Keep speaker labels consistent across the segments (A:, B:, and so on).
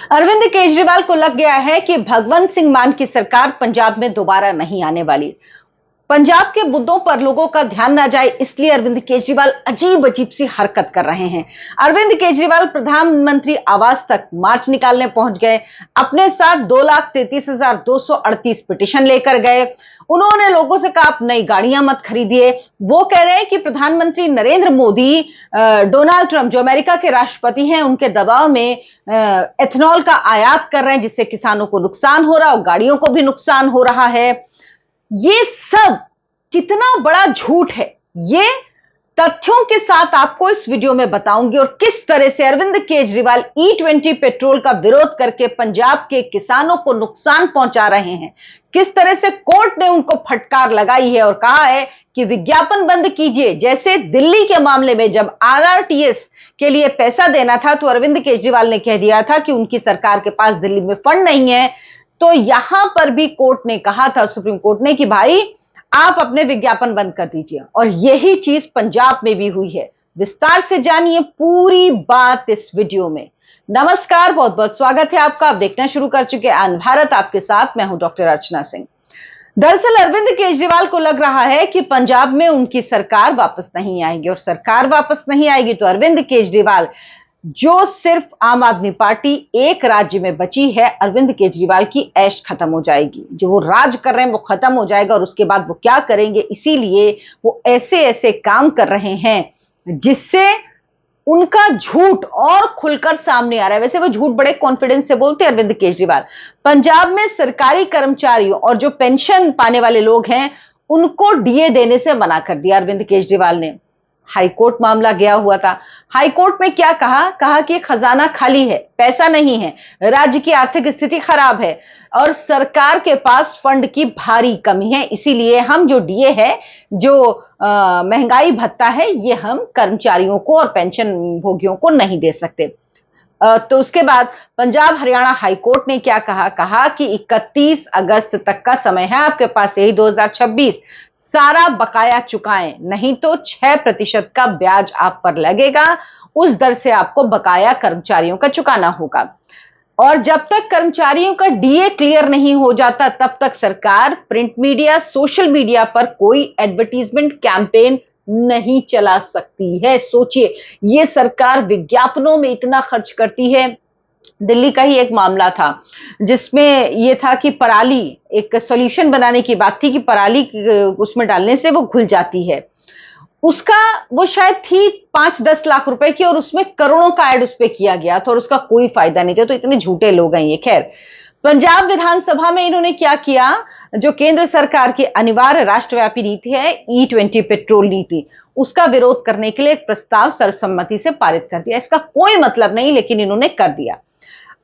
A: अरविंद केजरीवाल को लग गया है कि भगवंत सिंह मान की सरकार पंजाब में दोबारा नहीं आने वाली। पंजाब के मुद्दों पर लोगों का ध्यान ना जाए, इसलिए अरविंद केजरीवाल अजीब अजीब सी हरकत कर रहे हैं। अरविंद केजरीवाल प्रधानमंत्री आवास तक मार्च निकालने पहुंच गए। अपने साथ 2,33,238 पिटीशन लेकर गए। उन्होंने लोगों से कहा आप नई गाड़ियां मत खरीदिए। वो कह रहे हैं कि प्रधानमंत्री नरेंद्र मोदी डोनाल्ड ट्रंप जो अमेरिका के राष्ट्रपति हैं, उनके दबाव में एथेनॉल का आयात कर रहे हैं, जिससे किसानों को नुकसान हो रहा है और गाड़ियों को भी नुकसान हो रहा है। ये सब कितना बड़ा झूठ है, ये तथ्यों के साथ आपको इस वीडियो में बताऊंगी। और किस तरह से अरविंद केजरीवाल E20 पेट्रोल का विरोध करके पंजाब के किसानों को नुकसान पहुंचा रहे हैं, किस तरह से कोर्ट ने उनको फटकार लगाई है और कहा है कि विज्ञापन बंद कीजिए। जैसे दिल्ली के मामले में जब RRTS के लिए पैसा देना था तो अरविंद केजरीवाल ने कह दिया था कि उनकी सरकार के पास दिल्ली में फंड नहीं है, तो यहां पर भी कोर्ट ने कहा था, सुप्रीम कोर्ट ने, कि भाई आप अपने विज्ञापन बंद कर दीजिए। और यही चीज पंजाब में भी हुई है। विस्तार से जानिए पूरी बात इस वीडियो में। नमस्कार, बहुत बहुत स्वागत है आपका। आप देखना शुरू कर चुके हैं आनंद भारत। आपके साथ मैं हूं डॉक्टर अर्चना सिंह। दरअसल अरविंद केजरीवाल को लग रहा है कि पंजाब में उनकी सरकार वापस नहीं आएगी, और सरकार वापस नहीं आएगी तो अरविंद केजरीवाल, जो सिर्फ आम आदमी पार्टी एक राज्य में बची है, अरविंद केजरीवाल की ऐश खत्म हो जाएगी। जो वो राज कर रहे हैं वो खत्म हो जाएगा, और उसके बाद वो क्या करेंगे, इसीलिए वो ऐसे ऐसे काम कर रहे हैं जिससे उनका झूठ और खुलकर सामने आ रहा है। वैसे वो झूठ बड़े कॉन्फिडेंस से बोलते हैं अरविंद केजरीवाल। पंजाब में सरकारी कर्मचारियों और जो पेंशन पाने वाले लोग हैं, उनको DA देने से मना कर दिया अरविंद केजरीवाल ने। हाईकोर्ट मामला गया हुआ था। हाईकोर्ट में क्या कहा कि खजाना खाली है, पैसा नहीं है, राज्य की आर्थिक स्थिति खराब है और सरकार के पास फंड की भारी कमी है, इसीलिए हम जो DA है, जो महंगाई भत्ता है, ये हम कर्मचारियों को और पेंशन भोगियों को नहीं दे सकते। तो उसके बाद पंजाब हरियाणा हाईकोर्ट ने क्या कहा कि 31 अगस्त तक का समय है आपके पास, यही 2026, सारा बकाया चुकाएं, नहीं तो 6% का ब्याज आप पर लगेगा। उस दर से आपको बकाया कर्मचारियों का चुकाना होगा। और जब तक कर्मचारियों का DA क्लियर नहीं हो जाता, तब तक सरकार प्रिंट मीडिया, सोशल मीडिया पर कोई एडवर्टीजमेंट कैंपेन नहीं चला सकती है। सोचिए, ये सरकार विज्ञापनों में इतना खर्च करती है। दिल्ली का ही एक मामला था जिसमें यह था कि पराली, एक सॉल्यूशन बनाने की बात थी कि पराली उसमें डालने से वो घुल जाती है। उसका वो शायद थी 5-10 लाख रुपए की, और उसमें करोड़ों का ऐड उस पर किया गया था और उसका कोई फायदा नहीं था। तो इतने झूठे लोग हैं ये। खैर, पंजाब विधानसभा में इन्होंने क्या किया, जो केंद्र सरकार की अनिवार्य राष्ट्रव्यापी नीति है, E20 पेट्रोल नीति, उसका विरोध करने के लिए एक प्रस्ताव सर्वसम्मति से पारित कर दिया। इसका कोई मतलब नहीं, लेकिन इन्होंने कर दिया।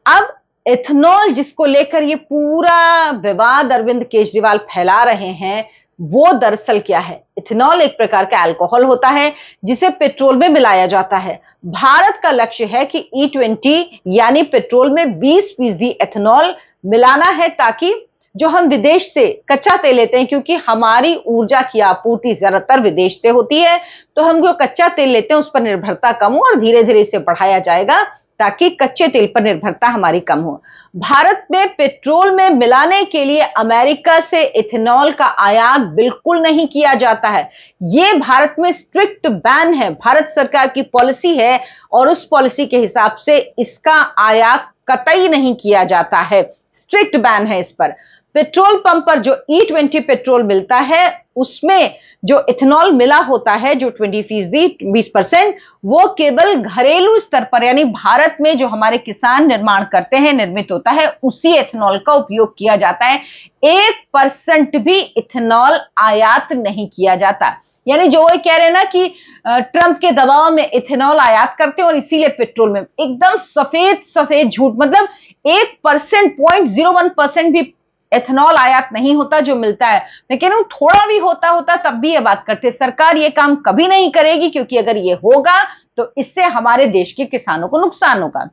A: अब एथेनॉल, जिसको लेकर ये पूरा विवाद अरविंद केजरीवाल फैला रहे हैं, वो दरअसल क्या है? एथेनॉल एक प्रकार का अल्कोहल होता है जिसे पेट्रोल में मिलाया जाता है। भारत का लक्ष्य है कि E20 यानी पेट्रोल में 20% एथेनॉल मिलाना है, ताकि जो हम विदेश से कच्चा तेल लेते हैं, क्योंकि हमारी ऊर्जा की आपूर्ति ज्यादातर विदेश से होती है, तो हम जो कच्चा तेल लेते हैं उस पर निर्भरता कम हो, और धीरे धीरे इसे बढ़ाया जाएगा ताकि कच्चे तेल पर निर्भरता हमारी कम हो। भारत में पेट्रोल में मिलाने के लिए अमेरिका से इथेनॉल का आयात बिल्कुल नहीं किया जाता है। यह भारत में स्ट्रिक्ट बैन है, भारत सरकार की पॉलिसी है, और उस पॉलिसी के हिसाब से इसका आयात कतई नहीं किया जाता है। स्ट्रिक्ट बैन है इस पर। पेट्रोल पंप पर जो E20 पेट्रोल मिलता है, उसमें जो इथेनॉल मिला होता है, जो 20%, वो केवल घरेलू स्तर पर, यानी भारत में जो हमारे किसान निर्माण करते हैं, निर्मित होता है, उसी इथेनॉल का उपयोग किया जाता है। 1% भी इथेनॉल आयात नहीं किया जाता। यानी जो वो कह रहे हैं ना कि ट्रंप के दबाव में इथेनॉल आयात करते हैं और इसीलिए पेट्रोल में, एकदम सफेद सफेद झूठ। मतलब 1%, 0.01% भी एथेनॉल आयात नहीं होता जो मिलता है। मैं कह रहा हूं, थोड़ा भी होता तब भी ये बात करते। सरकार ये काम कभी नहीं करेगी, क्योंकि अगर ये होगा तो इससे हमारे देश के किसानों को नुकसान होगा।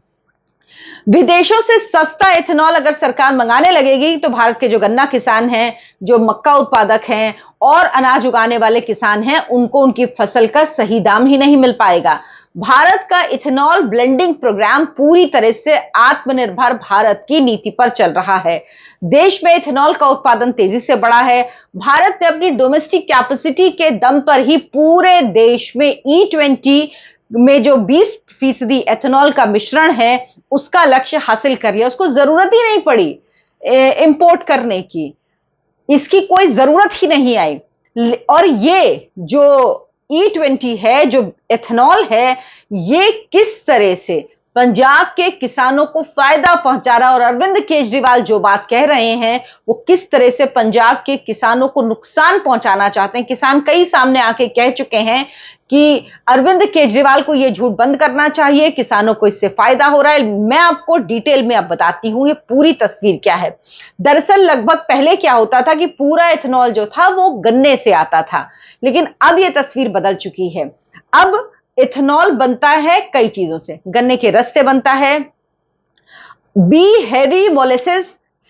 A: विदेशों से सस्ता इथेनॉल अगर सरकार मंगाने लगेगी तो भारत के जो गन्ना किसान हैं, जो मक्का उत्पादक हैं और अनाज उगाने वाले किसान हैं, उनको उनकी फसल का सही दाम ही नहीं मिल पाएगा। भारत का इथेनॉल ब्लेंडिंग प्रोग्राम पूरी तरह से आत्मनिर्भर भारत की नीति पर चल रहा है। देश में इथेनॉल का उत्पादन तेजी से बढ़ा है। भारत ने अपनी डोमेस्टिक कैपेसिटी के दम पर ही पूरे देश में E20 में जो 20% एथेनॉल का मिश्रण है, उसका लक्ष्य हासिल कर लिया। उसको जरूरत ही नहीं पड़ी इंपोर्ट करने की, इसकी कोई जरूरत ही नहीं आई। और ये जो E20 है, जो एथेनॉल है, ये किस तरह से पंजाब के किसानों को फायदा पहुंचा रहा है और अरविंद केजरीवाल जो बात कह रहे हैं वो किस तरह से पंजाब के किसानों को नुकसान पहुंचाना चाहते हैं। किसान कई सामने आके कह चुके हैं कि अरविंद केजरीवाल को यह झूठ बंद करना चाहिए, किसानों को इससे फायदा हो रहा है। मैं आपको डिटेल में अब बताती हूं ये पूरी तस्वीर क्या है। दरअसल लगभग पहले क्या होता था कि पूरा इथेनॉल जो था वो गन्ने से आता था, लेकिन अब यह तस्वीर बदल चुकी है। अब इथेनॉल बनता है कई चीजों से, गन्ने के रस से बनता है, बी हैवी मोलेसिस,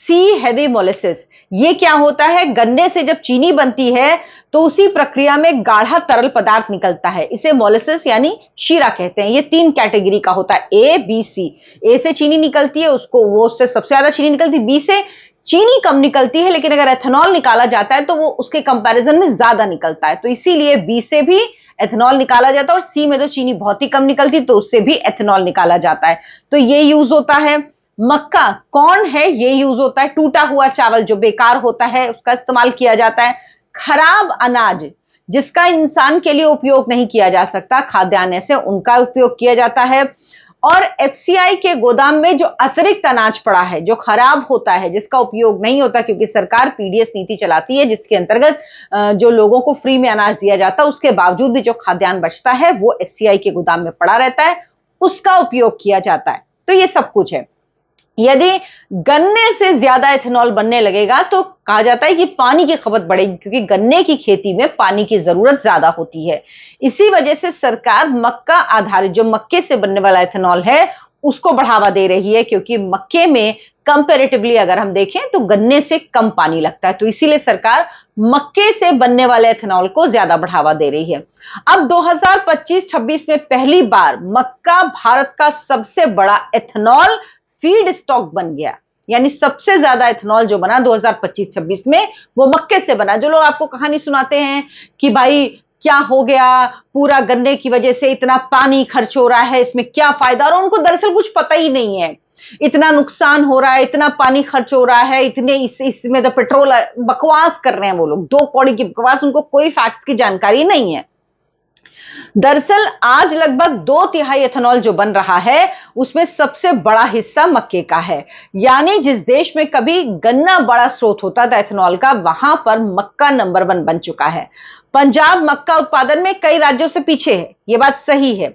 A: सी हैवी मोलेसिस। ये क्या होता है, गन्ने से जब चीनी बनती है तो उसी प्रक्रिया में गाढ़ा तरल पदार्थ निकलता है, इसे मोलेसिस यानी शीरा कहते हैं। ये 3 कैटेगरी का होता है, ए बी सी। ए से चीनी निकलती है, उसको वो उससे सबसे ज्यादा चीनी निकलती है। बी से चीनी कम निकलती है, लेकिन अगर एथेनॉल निकाला जाता है तो वो उसके कंपैरिजन में ज्यादा निकलता है, तो इसीलिए बी से भी एथेनॉल निकाला जाता है। और सी में तो चीनी बहुत ही कम निकलती तो उससे भी एथेनॉल निकाला जाता है, तो ये यूज होता है। मक्का, कॉर्न है, ये यूज होता है। टूटा हुआ चावल जो बेकार होता है उसका इस्तेमाल किया जाता है। खराब अनाज जिसका इंसान के लिए उपयोग नहीं किया जा सकता, खाद्यान्न से, उनका उपयोग किया जाता है। और एफसीआई के गोदाम में जो अतिरिक्त अनाज पड़ा है, जो खराब होता है, जिसका उपयोग नहीं होता, क्योंकि सरकार पीडीएस नीति चलाती है जिसके अंतर्गत जो लोगों को फ्री में अनाज दिया जाता है, उसके बावजूद भी जो खाद्यान्न बचता है वो एफसीआई के गोदाम में पड़ा रहता है, उसका उपयोग किया जाता है। तो ये सब कुछ है। यदि गन्ने से ज्यादा इथेनॉल बनने लगेगा तो कहा जाता है कि पानी की खपत बढ़ेगी, क्योंकि गन्ने की खेती में पानी की जरूरत ज्यादा होती है। इसी वजह से सरकार मक्का आधारित, जो मक्के से बनने वाला इथेनॉल है, उसको बढ़ावा दे रही है, क्योंकि मक्के में कंपैरेटिवली अगर हम देखें तो गन्ने से कम पानी लगता है, तो इसीलिए सरकार मक्के से बनने वाले इथेनॉल को ज्यादा बढ़ावा दे रही है। अब 2025-26 में पहली बार मक्का भारत का सबसे बड़ा इथेनॉल फीड स्टॉक बन गया, यानी सबसे ज्यादा इथेनॉल जो बना 2025-26 में वो मक्के से बना। जो लोग आपको कहानी सुनाते हैं कि भाई क्या हो गया, पूरा गन्ने की वजह से इतना पानी खर्च हो रहा है, इसमें क्या फायदा, और उनको दरअसल कुछ पता ही नहीं है। इतना नुकसान हो रहा है, इतना पानी खर्च हो रहा है, इतने इसमें तो पेट्रोल, बकवास कर रहे हैं वो लोग, 2 कौड़ी की बकवास, उनको कोई फैक्ट्स की जानकारी नहीं है। दरअसल आज लगभग 2/3 एथेनॉल जो बन रहा है उसमें सबसे बड़ा हिस्सा मक्के का है, यानी जिस देश में कभी गन्ना बड़ा स्रोत होता था एथेनॉल का, वहां पर मक्का नंबर 1 बन चुका है। पंजाब मक्का उत्पादन में कई राज्यों से पीछे है, यह बात सही है,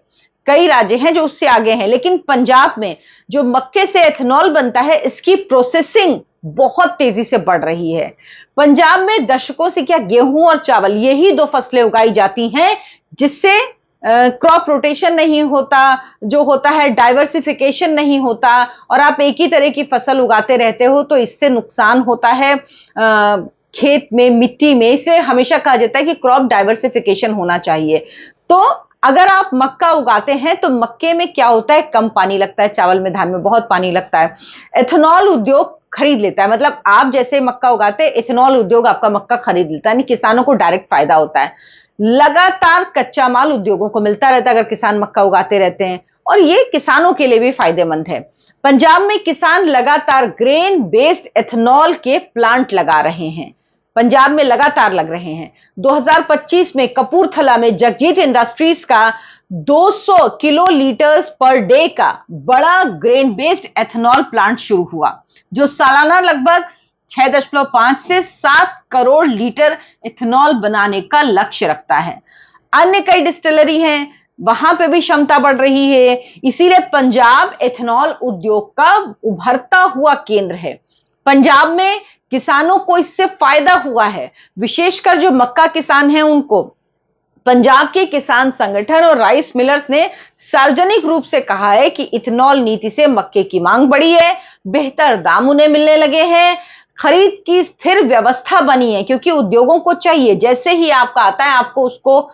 A: कई राज्य हैं जो उससे आगे हैं, लेकिन पंजाब में जो मक्के से एथेनॉल बनता है इसकी प्रोसेसिंग बहुत तेजी से बढ़ रही है। पंजाब में दशकों से क्या गेहूं और चावल, यही 2 फसलें उगाई जाती हैं, जिससे क्रॉप रोटेशन नहीं होता, जो होता है डाइवर्सिफिकेशन नहीं होता, और आप एक ही तरह की फसल उगाते रहते हो तो इससे नुकसान होता है खेत में, मिट्टी में। इसे हमेशा कहा जाता है कि क्रॉप डाइवर्सिफिकेशन होना चाहिए। तो अगर आप मक्का उगाते हैं तो मक्के में क्या होता है, कम पानी लगता है, चावल में, धान में बहुत पानी लगता है। एथेनॉल उद्योग खरीद लेता है, मतलब आप जैसे मक्का उगाते हैं, एथेनॉल उद्योग आपका मक्का खरीद लेता है, यानी किसानों को डायरेक्ट फायदा होता है। लगातार कच्चा माल उद्योगों को मिलता रहता है अगर किसान मक्का उगाते रहते हैं, और ये किसानों के लिए भी फायदेमंद है। पंजाब में किसान लगातार ग्रेन बेस्ड एथेनॉल के प्लांट लगा रहे हैं, पंजाब में लगातार लग रहे हैं। 2025 में कपूरथला में जगजीत इंडस्ट्रीज का 200 किलो लीटर्स पर डे का बड़ा ग्रेन बेस्ड एथेनॉल प्लांट शुरू हुआ, जो सालाना लगभग 6.5 से 7 करोड़ लीटर इथेनॉल बनाने का लक्ष्य रखता है। अन्य कई डिस्टिलरी हैं, वहां पे भी क्षमता बढ़ रही है, इसीलिए पंजाब एथेनॉल उद्योग का उभरता हुआ केंद्र है। पंजाब में किसानों को इससे फायदा हुआ है, विशेषकर जो मक्का किसान हैं उनको। पंजाब के किसान संगठन और राइस मिलर्स ने सार्वजनिक रूप से कहा है कि इथेनॉल नीति से मक्के की मांग बढ़ी है, बेहतर दाम उन्हें मिलने लगे हैं, खरीद की स्थिर व्यवस्था बनी है, क्योंकि उद्योगों को चाहिए जैसे ही आपका आता है आपको उसको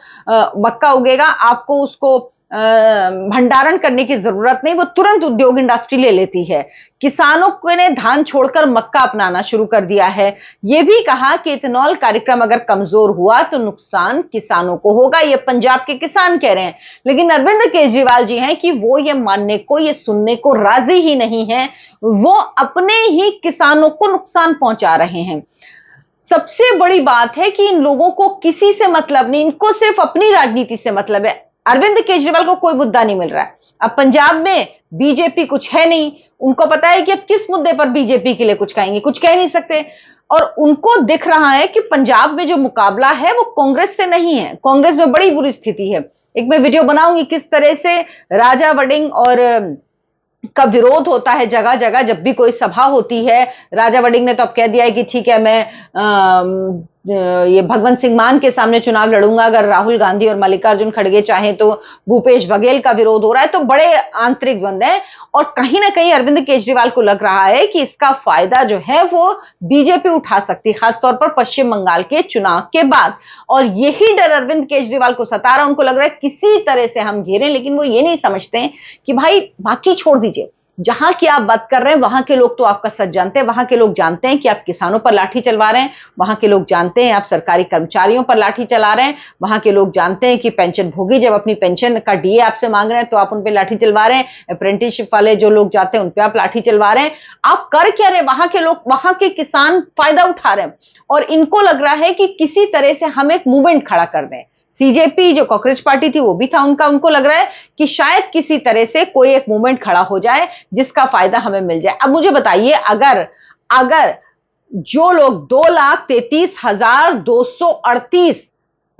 A: मक्का उगेगा, आपको उसको भंडारण करने की जरूरत नहीं, वो तुरंत उद्योग इंडस्ट्री ले लेती है। किसानों ने धान छोड़कर मक्का अपनाना शुरू कर दिया है। यह भी कहा कि इथेनॉल कार्यक्रम अगर कमजोर हुआ तो नुकसान किसानों को होगा, ये पंजाब के किसान कह रहे हैं। लेकिन अरविंद केजरीवाल जी हैं कि वो ये मानने को, ये सुनने को राजी ही नहीं है, वो अपने ही किसानों को नुकसान पहुंचा रहे हैं। सबसे बड़ी बात है कि इन लोगों को किसी से मतलब नहीं, इनको सिर्फ अपनी राजनीति से मतलब है। अरविंद केजरीवाल को कोई मुद्दा नहीं मिल रहा है। अब पंजाब में बीजेपी कुछ है नहीं, उनको पता है कि अब किस मुद्दे पर बीजेपी के लिए कुछ कहेंगे, कुछ कह नहीं सकते। और उनको दिख रहा है कि पंजाब में जो मुकाबला है वो कांग्रेस से नहीं है, कांग्रेस में बड़ी बुरी स्थिति है। एक मैं वीडियो बनाऊंगी किस तरह से राजा वड़िंग और का विरोध होता है जगह जगह, जब भी कोई सभा होती है। राजा वड़िंग ने तो अब कह दिया है कि ठीक है, मैं ये भगवंत सिंह मान के सामने चुनाव लड़ूंगा, अगर राहुल गांधी और मल्लिकार्जुन खड़गे चाहें तो। भूपेश बघेल का विरोध हो रहा है, तो बड़े आंतरिक द्वंद्व है। और कहीं ना कहीं अरविंद केजरीवाल को लग रहा है कि इसका फायदा जो है वो बीजेपी उठा सकती है, खासतौर पर पश्चिम बंगाल के चुनाव के बाद। और यही डर अरविंद केजरीवाल को सता रहा। उनको लग रहा है किसी तरह से हम घेरें, लेकिन वो ये नहीं समझते कि भाई बाकी छोड़ दीजिए, जहां की आप बात कर रहे हैं वहां के लोग तो आपका सच जानते हैं। वहां के लोग जानते हैं कि आप किसानों पर लाठी चलवा रहे हैं, वहां के लोग जानते हैं आप सरकारी कर्मचारियों पर लाठी चला रहे हैं, वहां के लोग जानते हैं कि पेंशन भोगी जब अपनी पेंशन का डीए आपसे मांग रहे हैं तो आप उन पर लाठी चलवा रहे हैं, अप्रेंटिसशिप वाले जो लोग जाते हैं उन पर आप लाठी चलवा रहे हैं। आप कर क्या रहे हैं? वहां के लोग, वहां के किसान फायदा उठा रहे हैं। और इनको लग रहा है कि किसी तरह से हम एक मूवमेंट खड़ा कर दें। सीजेपी जो कॉकरोच पार्टी थी वो भी था उनका, उनको लग रहा है कि शायद किसी तरह से कोई एक मूवमेंट खड़ा हो जाए जिसका फायदा हमें मिल जाए। अब मुझे बताइए, अगर जो लोग 2,33,238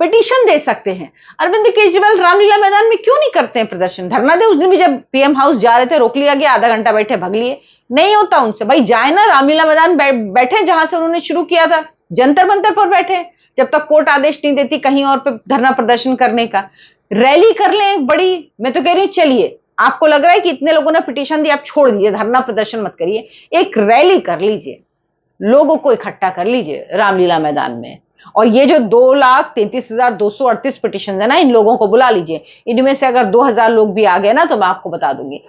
A: पिटीशन दे सकते हैं, अरविंद केजरीवाल रामलीला मैदान में क्यों नहीं करते हैं प्रदर्शन, धरना दे? उस दिन भी जब पीएम हाउस जा रहे थे रोक लिया गया, आधा घंटा बैठे भग लिए। नहीं होता उनसे, भाई जाए ना रामलीला मैदान बैठे जहां से उन्होंने शुरू किया था, जंतर मंतर पर बैठे, जब तक कोर्ट आदेश नहीं देती कहीं और पे धरना प्रदर्शन करने का। रैली कर लें एक बड़ी, मैं तो कह रही हूं चलिए, आपको लग रहा है कि इतने लोगों ने पिटीशन दी, आप छोड़ दीजिए, धरना प्रदर्शन मत करिए, एक रैली कर लीजिए, लोगों को इकट्ठा कर लीजिए रामलीला मैदान में। और ये जो 2,33,238 पिटीशन है ना, इन लोगों को बुला लीजिए। इनमें से अगर 2,000 लोग भी आ गए ना तो मैं आपको बता दूंगी,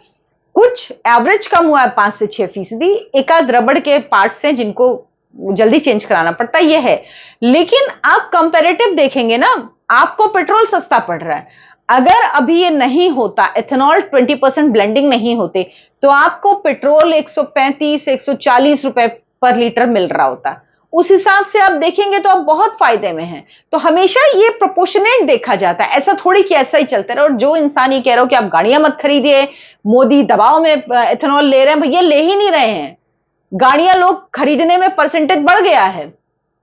A: कुछ एवरेज कम हुआ है 5 से 6%, एक आध रबड़ के पार्ट्स हैं जिनको जल्दी चेंज कराना पड़ता है, ये है। लेकिन आप कंपैरेटिव देखेंगे ना, आपको पेट्रोल सस्ता पड़ रहा है। अगर अभी ये नहीं होता, इथेनॉल 20% ब्लेंडिंग नहीं होते, तो आपको पेट्रोल 135-140 रुपए पर लीटर मिल रहा होता। उस हिसाब से आप देखेंगे तो आप बहुत फायदे में हैं। तो हमेशा ये प्रोपोर्शनेट देखा जाता है, ऐसा थोड़ी कि ऐसा ही चलता रहे। और जो इंसान ये कह रहा हो कि आप गाड़ियां मत खरीदिए, मोदी दबाव में इथेनॉल ले रहे हैं, भैया ले ही नहीं रहे हैं। गाड़ियां लोग खरीदने में परसेंटेज बढ़ गया है।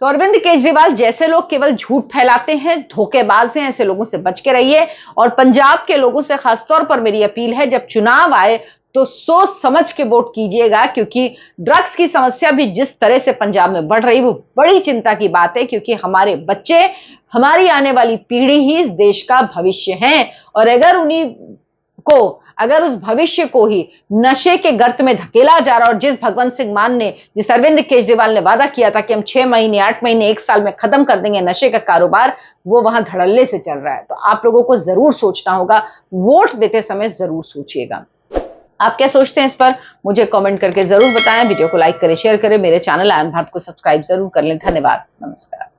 A: तो अरविंद केजरीवाल जैसे लोग केवल झूठ फैलाते हैं, धोखेबाज हैं, ऐसे लोगों से बच के रहिए। और पंजाब के लोगों से खासतौर पर मेरी अपील है, जब चुनाव आए तो सोच समझ के वोट कीजिएगा, क्योंकि ड्रग्स की समस्या भी जिस तरह से पंजाब में बढ़ रही वो बड़ी चिंता की बात है। क्योंकि हमारे बच्चे, हमारी आने वाली पीढ़ी ही इस देश का भविष्य है। और अगर उस भविष्य को ही नशे के गर्त में धकेला जा रहा, और जिस भगवंत सिंह मान ने, जिस अरविंद केजरीवाल ने वादा किया था कि हम 6 महीने 8 महीने 1 साल में खत्म कर देंगे नशे का कारोबार, वो वहां धड़ल्ले से चल रहा है। तो आप लोगों को जरूर सोचना होगा, वोट देते समय जरूर सोचिएगा। आप क्या सोचते हैं इस पर मुझे कमेंट करके जरूर बताएं। वीडियो को लाइक करें, शेयर करें, मेरे चैनल आयन भारत को सब्सक्राइब जरूर कर लें। धन्यवाद, नमस्कार।